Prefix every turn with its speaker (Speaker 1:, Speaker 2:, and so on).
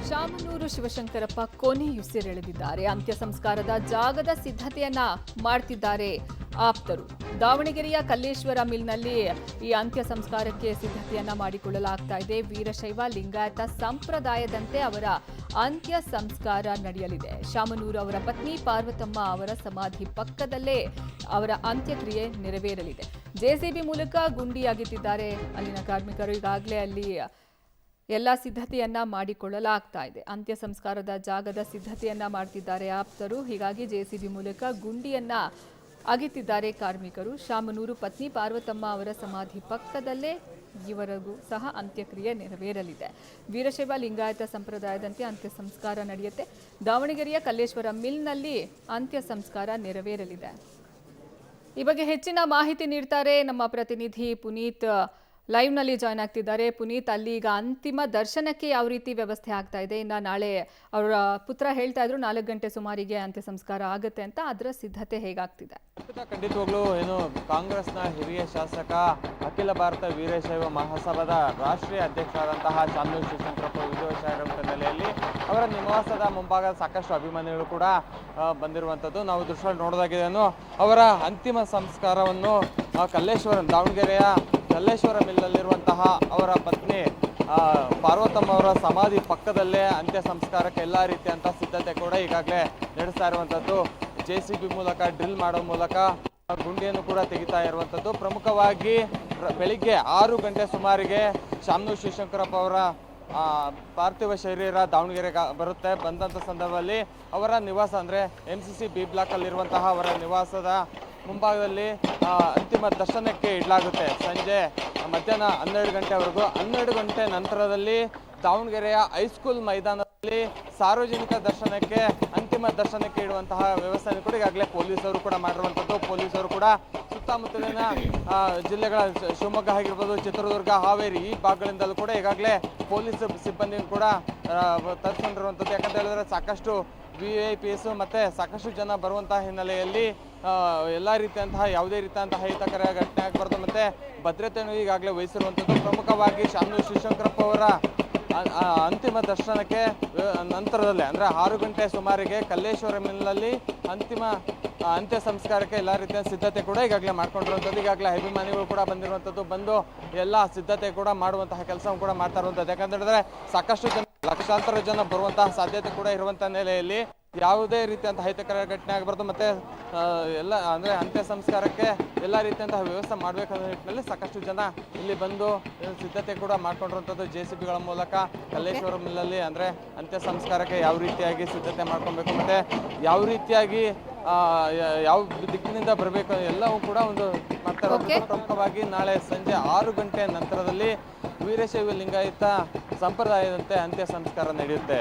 Speaker 1: ಶಾಮನೂರು ಶಿವಶಂಕರಪ್ಪ ಕೊನೆಯುಸಿರೆಳೆದಿದ್ದಾರೆ. ಅಂತ್ಯ ಸಂಸ್ಕಾರದ ಜಾಗದ ಸಿದ್ಧತೆಯನ್ನ ಮಾಡ್ತಿದ್ದಾರೆ ಆಪ್ತರು. ದಾವಣಗೆರೆಯ ಕಲ್ಲೇಶ್ವರ ಮಿಲ್ನಲ್ಲಿ ಈ ಅಂತ್ಯ ಸಂಸ್ಕಾರಕ್ಕೆ ಸಿದ್ಧತೆಯನ್ನ ಮಾಡಿಕೊಳ್ಳಲಾಗ್ತಾ ಇದೆ. ವೀರಶೈವ ಲಿಂಗಾಯತ ಸಂಪ್ರದಾಯದಂತೆ ಅವರ ಅಂತ್ಯ ಸಂಸ್ಕಾರ ನಡೆಯಲಿದೆ. ಶಾಮನೂರು ಅವರ ಪತ್ನಿ ಪಾರ್ವತಮ್ಮ ಅವರ ಸಮಾಧಿ ಪಕ್ಕದಲ್ಲೇ ಅವರ ಅಂತ್ಯಕ್ರಿಯೆ ನೆರವೇರಲಿದೆ. ಜೆಸಿಬಿ ಮೂಲಕ ಗುಂಡಿ ಅಗೆದಿದ್ದಾರೆ ಅಲ್ಲಿನ ಕಾರ್ಮಿಕರು. ಈಗಾಗಲೇ ಅಲ್ಲಿ ಎಲ್ಲ ಸಿದ್ಧತೆಯನ್ನ ಮಾಡಿಕೊಳ್ಳಲಾಗ್ತಾ ಇದೆ. ಅಂತ್ಯ ಸಂಸ್ಕಾರದ ಜಾಗದ ಸಿದ್ಧತೆಯನ್ನ ಮಾಡ್ತಿದ್ದಾರೆ ಆಪ್ತರು. ಹೀಗಾಗಿ ಜೆಸಿಬಿ ಮೂಲಕ ಗುಂಡಿಯನ್ನ ಅಗೆತಿದ್ದಾರೆ ಕಾರ್ಮಿಕರು. ಶಾಮನೂರು ಪತ್ನಿ ಪಾರ್ವತಮ್ಮ ಅವರ ಸಮಾಧಿ ಪಕ್ಕದಲ್ಲೇ ಇವರಿಗೂ ಸಹ ಅಂತ್ಯಕ್ರಿಯೆ ನೆರವೇರಲಿದೆ. ವೀರಶೈವ ಲಿಂಗಾಯತ ಸಂಪ್ರದಾಯದಂತೆ ಅಂತ್ಯ ಸಂಸ್ಕಾರ ನಡೆಯುತ್ತೆ. ದಾವಣಗೆರೆಯ ಕಲ್ಲೇಶ್ವರ ಮಿಲ್ನಲ್ಲಿ ಅಂತ್ಯ ಸಂಸ್ಕಾರ ನೆರವೇರಲಿದೆ. ಈ ಬಗ್ಗೆ ಹೆಚ್ಚಿನ ಮಾಹಿತಿ ನೀಡ್ತಾರೆ ನಮ್ಮ ಪ್ರತಿನಿಧಿ ಪುನೀತ್. ಲೈವ್ನಲ್ಲಿ ಜಾಯ್ನ್ ಆಗ್ತಿದ್ದಾರೆ. ಪುನೀತ್, ಅಲ್ಲಿ ಈಗ ಅಂತಿಮ ದರ್ಶನಕ್ಕೆ ಯಾವ ರೀತಿ ವ್ಯವಸ್ಥೆ ಆಗ್ತಾ ಇದೆ? ಇನ್ನು ನಾಳೆ ಅವರ ಪುತ್ರ ಹೇಳ್ತಾ ಇದ್ರು 4 ಗಂಟೆ ಸುಮಾರಿಗೆ ಅಂತ್ಯ ಸಂಸ್ಕಾರ ಆಗುತ್ತೆ ಅಂತ. ಅದರ ಸಿದ್ಧತೆ ಹೇಗಾಗ್ತಿದೆ?
Speaker 2: ಖಂಡಿತವಾಗ್ಲೂ ಏನು ಕಾಂಗ್ರೆಸ್ನ ಹಿರಿಯ ಶಾಸಕ, ಅಖಿಲ ಭಾರತ ವೀರಶೈವ ಮಹಾಸಭಾದ ರಾಷ್ಟ್ರೀಯ ಅಧ್ಯಕ್ಷರಾದಂತಹ ಶಾಮನೂರು ಶಿವಶಂಕರಪ್ಪ ವಿಧಿವಶರಾದ ಹಿನ್ನೆಲೆಯಲ್ಲಿ ಅವರ ನಿವಾಸದ ಮುಂಭಾಗ ಸಾಕಷ್ಟು ಅಭಿಮಾನಿಗಳು ಕೂಡ ಬಂದಿರುವಂಥದ್ದು ನಾವು ದೃಶ್ಯದಲ್ಲಿ ನೋಡೋದಾಗಿದೆಯನ್ನು. ಅವರ ಅಂತಿಮ ಸಂಸ್ಕಾರವನ್ನು ದಾವಣಗೆರೆಯ ಕಲ್ಲೇಶ್ವರ ಮಿಲ್ನಲ್ಲಿರುವಂತಹ ಅವರ ಪತ್ನಿ ಪಾರ್ವತಮ್ಮ ಅವರ ಸಮಾಧಿ ಪಕ್ಕದಲ್ಲೇ ಅಂತ್ಯ ಸಂಸ್ಕಾರಕ್ಕೆ ಎಲ್ಲ ರೀತಿಯಂತಹ ಸಿದ್ಧತೆ ಕೂಡ ಈಗಾಗಲೇ ನಡೆಸ್ತಾ ಇರುವಂಥದ್ದು. ಜೆಸಿಬಿ ಮೂಲಕ ಡ್ರಿಲ್ ಮಾಡೋ ಮೂಲಕ ಗುಂಡಿಯನ್ನು ಕೂಡ ತೆಗಿತಾ ಇರುವಂಥದ್ದು. ಪ್ರಮುಖವಾಗಿ ಬೆಳಿಗ್ಗೆ 6 ಗಂಟೆ ಸುಮಾರಿಗೆ ಶಾಮನೂರು ಶಿವಶಂಕರಪ್ಪ ಅವರ ಪಾರ್ಥಿವ ಶರೀರ ದಾವಣಗೆರೆಗೆ ಬರುತ್ತೆ. ಬಂದಂಥ ಸಂದರ್ಭದಲ್ಲಿ ಅವರ ನಿವಾಸ ಅಂದರೆ MCC B ಬ್ಲಾಕ್ ಅಲ್ಲಿರುವಂತಹ ಅವರ ನಿವಾಸದ ಮುಂಭಾಗದಲ್ಲಿ ಅಂತಿಮ ದರ್ಶನಕ್ಕೆ ಇಡಲಾಗುತ್ತೆ. ಸಂಜೆ ಮಧ್ಯಾಹ್ನ 12 ಗಂಟೆವರೆಗೂ. 12 ಗಂಟೆ ನಂತರದಲ್ಲಿ ದಾವಣಗೆರೆಯ ಹೈಸ್ಕೂಲ್ ಮೈದಾನದಲ್ಲಿ ಸಾರ್ವಜನಿಕ ದರ್ಶನಕ್ಕೆ ಅಂತಿಮ ದರ್ಶನಕ್ಕೆ ಇಡುವಂತಹ ವ್ಯವಸ್ಥೆ ಕೂಡ ಈಗಾಗಲೇ ಪೊಲೀಸರು ಕೂಡ ಮಾಡಿರುವಂಥದ್ದು. ಪೊಲೀಸರು ಕೂಡ ಸುತ್ತಮುತ್ತಲಿನ ಜಿಲ್ಲೆಗಳ ಶಿವಮೊಗ್ಗ ಆಗಿರ್ಬೋದು, ಚಿತ್ರದುರ್ಗ, ಹಾವೇರಿ ಈ ಭಾಗಗಳಿಂದಲೂ ಕೂಡ ಈಗಾಗಲೇ ಪೊಲೀಸ್ ಸಿಬ್ಬಂದಿ ಕೂಡ ತರಿಸ್ಕೊಂಡಿರುವಂಥದ್ದು. ಯಾಕಂತ ಹೇಳಿದ್ರೆ ಸಾಕಷ್ಟು VIPs ಮತ್ತು ಸಾಕಷ್ಟು ಜನ ಬರುವಂತಹ ಹಿನ್ನೆಲೆಯಲ್ಲಿ ಎಲ್ಲ ರೀತಿಯಂತಹ ಯಾವುದೇ ರೀತಿಯಂತಹ ಅಹಿತಕರ ಘಟನೆ ಆಗಬಾರ್ದು ಮತ್ತು ಭದ್ರತೆಯನ್ನು ಈಗಾಗಲೇ ವಹಿಸಿರುವಂಥದ್ದು. ಪ್ರಮುಖವಾಗಿ ಶಾಮನೂರು ಶಿವಶಂಕರಪ್ಪ ಅವರ ಅಂತಿಮ ದರ್ಶನಕ್ಕೆ ನಂತರದಲ್ಲೇ ಅಂದರೆ 6 ಗಂಟೆ ಸುಮಾರಿಗೆ ಕಲ್ಲೇಶ್ವರ ಮಿಲ್ನಲ್ಲಿ ಅಂತ್ಯ ಸಂಸ್ಕಾರಕ್ಕೆ ಎಲ್ಲ ರೀತಿಯ ಸಿದ್ಧತೆ ಕೂಡ ಈಗಾಗಲೇ ಮಾಡ್ಕೊಂಡಿರುವಂಥದ್ದು. ಈಗಾಗಲೇ ಅಭಿಮಾನಿಗಳು ಕೂಡ ಬಂದಿರುವಂಥದ್ದು. ಬಂದು ಎಲ್ಲ ಸಿದ್ಧತೆ ಕೂಡ ಮಾಡುವಂತಹ ಕೆಲಸವನ್ನು ಕೂಡ ಮಾಡ್ತಾ ಇರುವಂಥದ್ದು. ಯಾಕಂತ ಹೇಳಿದ್ರೆ ಸಾಕಷ್ಟು ಜನ, ಲಕ್ಷಾಂತರ ಜನ ಬರುವಂತಹ ಸಾಧ್ಯತೆ ಕೂಡ ಇರುವಂಥ ನೆಲೆಯಲ್ಲಿ ಯಾವುದೇ ರೀತಿಯಂತಹ ಅಹಿತಕರ ಘಟನೆ ಆಗಬಾರ್ದು ಮತ್ತು ಎಲ್ಲ ಅಂದರೆ ಅಂತ್ಯ ಸಂಸ್ಕಾರಕ್ಕೆ ಎಲ್ಲ ರೀತಿಯಂತಹ ವ್ಯವಸ್ಥೆ ಮಾಡಬೇಕನ್ನೋ ನಿಟ್ಟಿನಲ್ಲಿ ಸಾಕಷ್ಟು ಜನ ಇಲ್ಲಿ ಬಂದು ಸಿದ್ಧತೆ ಕೂಡ ಮಾಡ್ಕೊಂಡಿರುವಂಥದ್ದು. ಜೆಸಿಬಿಗಳ ಮೂಲಕ ಕಲ್ಲೇಶ್ವರ ಮಿಲ್ಲಲ್ಲಿ ಅಂದರೆ ಅಂತ್ಯ ಸಂಸ್ಕಾರಕ್ಕೆ ಯಾವ ರೀತಿಯಾಗಿ ಸಿದ್ಧತೆ ಮಾಡ್ಕೊಬೇಕು ಮತ್ತು ಯಾವ ರೀತಿಯಾಗಿ ಯಾವ ದಿಕ್ಕಿನಿಂದ ಬರಬೇಕು ಎಲ್ಲವೂ ಕೂಡ ಒಂದು ಮಾಡ್ತಾ ಇರೋದು. ಪ್ರಮುಖವಾಗಿ ನಾಳೆ ಸಂಜೆ 6 ಗಂಟೆ ನಂತರದಲ್ಲಿ ವೀರಶೈವ ಲಿಂಗಾಯತ ಸಂಪ್ರದಾಯದಂತೆ ಅಂತ್ಯ ಸಂಸ್ಕಾರ ನಡೆಯುತ್ತೆ.